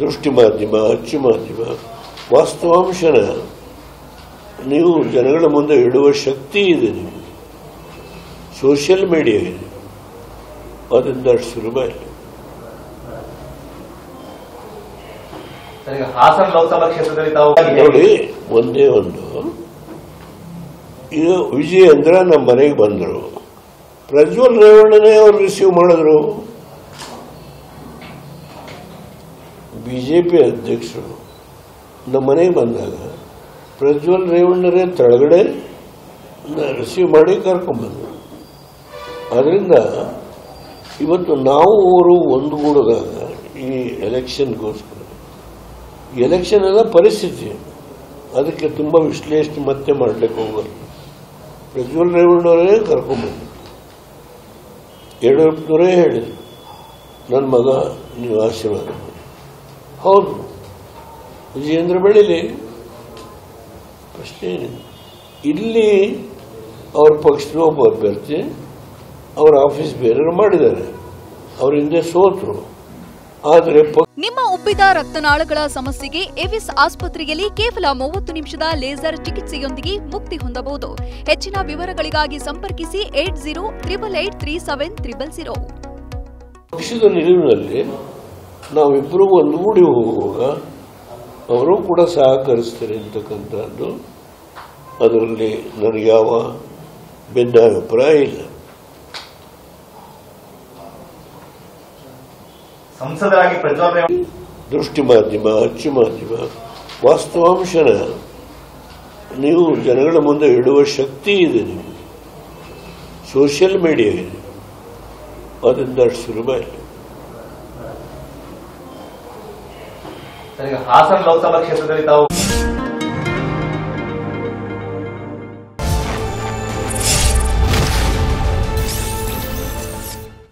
ದೃಷ್ಟಿ ಮಾಧ್ಯಮ, ಅಚ್ಚು ಮಾಧ್ಯಮ, ವಾಸ್ತವಾಂಶನ ನೀವು ಜನಗಳ ಮುಂದೆ ಇಡುವ ಶಕ್ತಿ ಇದೆ. ನಿಮಗೆ ಸೋಷಿಯಲ್ ಮೀಡಿಯಾ ಇದೆ, ಅದರಿಂದ ಅಷ್ಟು ಸುಲಭ ಇಲ್ಲ. ಹಾಸನ ಲೋಕಸಭಾ ಕ್ಷೇತ್ರದಲ್ಲಿ ನೋಡಿ, ಒಂದೇ ಒಂದು ಇದು ವಿಜಯೇಂದ್ರ ನಮ್ಮ ಮನೆಗೆ ಬಂದರು. ಪ್ರಜ್ವಲ್ ರೇವಣ್ಣನೇ ಅವ್ರು ರಿಸೀವ್ ಮಾಡಿದ್ರು. ಬಿಜೆಪಿ ಅಧ್ಯಕ್ಷರು ನಮ್ಮ ಮನೆಗೆ ಬಂದಾಗ ಪ್ರಜ್ವಲ್ ರೇವಣ್ಣರೇ ಕೆಳಗಡೆ ರಿಸೀವ್ ಮಾಡಿ ಕರ್ಕೊಂಡ್ಬಂದರು. ಅದರಿಂದ ಇವತ್ತು ನಾವು ಅವರು ಒಂದುಗೂಡಿದಾಗ ಈ ಎಲೆಕ್ಷನ್ಗೋಸ್ಕರ, ಎಲೆಕ್ಷನ್ ಎಲ್ಲ ಪರಿಸ್ಥಿತಿ, ಅದಕ್ಕೆ ತುಂಬ ವಿಶ್ಲೇಷಣೆ ಮತ್ತೆ ಮಾಡಲಿಕ್ಕೆ ಹೋಗಲ್ಲ. ಪ್ರಜ್ವಲ್ ರೇವಣ್ಣವರೇ ಕರ್ಕೊಂಡ್ಬಂದರು. ಯಡಿಯೂರಪ್ಪನವರೇ ಹೇಳಿದರು, ನನ್ನ ಮಗ ನೀವು ಆಶೀರ್ವಾದ ಮಾಡಿ. ಹೌದು, ವಿಜಯೇಂದ್ರ ಬೆಳೀಲಿ, ಪ್ರಶ್ನೆ ಏನಿದೆ. ಇಲ್ಲಿ ಅವ್ರ ಪಕ್ಷದ ಒಬ್ಬ ಅಭ್ಯರ್ಥಿ ಅವರ ಆಫೀಸ್ ಬೇರೆಯವರು ಮಾಡಿದ್ದಾರೆ, ಅವ್ರ ಹಿಂದೆ ಸೋತರು. ಆದರೆ ನಿಮ್ಮ ಉಬ್ಬಿದ ರಕ್ತನಾಳಗಳ ಸಮಸ್ಯೆಗೆ ಎವಿಸ್ ಆಸ್ಪತ್ರೆಯಲ್ಲಿ ಕೇವಲ 30 ನಿಮಿಷದ ಲೇಸರ್ ಚಿಕಿತ್ಸೆಯೊಂದಿಗೆ ಮುಕ್ತಿ ಹೊಂದಬಹುದು. ಹೆಚ್ಚಿನ ವಿವರಗಳಿಗಾಗಿ ಸಂಪರ್ಕಿಸಿ 8088837000. ಪಕ್ಷದ ನಿಲುವಿನಲ್ಲಿ ನಾವಿಬ್ಬರೂ ಒಂದುಗೂಡಿ ಹೋಗುವಾಗ ಅವರು ಕೂಡ ಸಹಕರಿಸ್ತಾರೆ ಅಂತಕ್ಕಂಥದ್ದು, ಅದರಲ್ಲಿ ನನಗೆ ಯಾವ ಭಿನ್ನಾಭಿಪ್ರಾಯ ಇಲ್ಲ. ಸಂಸದರಾಗಿ ಪ್ರಜ್ವಲ್ ದೃಷ್ಟಿ ಮಾಧ್ಯಮ, ಅಚ್ಚು ಮಾಧ್ಯಮ, ವಾಸ್ತವಾಂಶನ ನೀವು ಜನಗಳ ಮುಂದೆ ಇಡುವ ಶಕ್ತಿ ಇದೆ. ನಿಮಗೆ ಸೋಷಿಯಲ್ ಮೀಡಿಯಾ ಇದೆ, ಅದರಿಂದ ಅಷ್ಟು ಸುಲಭ ಇಲ್ಲ. ಹಾಸನ ಲೋಕಸಭಾ ಕ್ಷೇತ್ರದಲ್ಲಿ ತಾವು